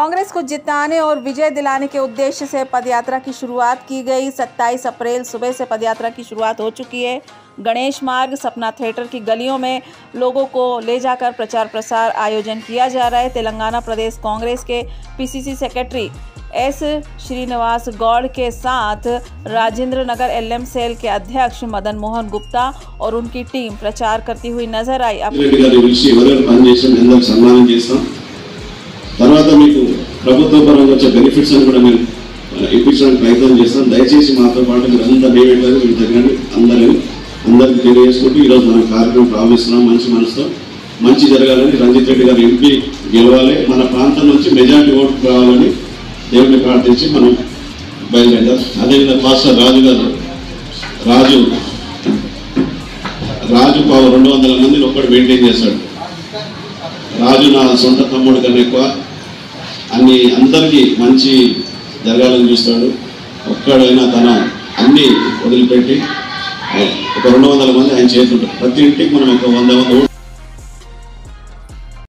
कांग्रेस को जिताने और विजय दिलाने के उद्देश्य से पदयात्रा की शुरुआत की गई। 27 अप्रैल सुबह से पदयात्रा की शुरुआत हो चुकी है। गणेश मार्ग, सपना थिएटर की गलियों में लोगों को ले जाकर प्रचार प्रसार आयोजन किया जा रहा है। तेलंगाना प्रदेश कांग्रेस के PCC secretary S Srinivas Goud के साथ राजेंद्र नगर एलएम सेल के अध्यक्ष मदन मोहन गुप्ता और उनकी टीम प्रचार करती हुई नजर आई। తర్వాత మీకు ప్రభుత్వ పరంగా వచ్చే బెనిఫిట్స్ అని కూడా మేము ఇప్పించడానికి ప్రయత్నం చేస్తాం। దయచేసి మాతో పాటు మీరు అంతా డేవిడ్గారు మీరు తగ్గండి అందరికీ తెలియజేసుకుంటూ ఈరోజు మనం కార్యక్రమం ప్రారంభిస్తున్నాం। మంచి మనసుతో మంచి జరగాలని, రంజిత్ రెడ్డి గారు ఎంపీ గెలవాలి, మన ప్రాంతం నుంచి మెజారిటీ ఓటు రావాలని దేవుడిని ప్రార్థించి మనం బయలుదేరాం। అదేవిధంగా మాస్టర్ రాజు గారు రాజు 200 మందిని ఒక్కడు మెయింటైన్ చేశాడు। రాజు నా సొంత తమ్ముడు కన్నా ఎక్కువ అందరికీ మంచి జరగాలని చూస్తాడు। ఒక్కడైనా తన అన్ని వదిలిపెట్టి ఒక 200 మంది ఆయన చేస్తుంటారు। ప్రతి ఇంటికి మనం ఒక 100 మంది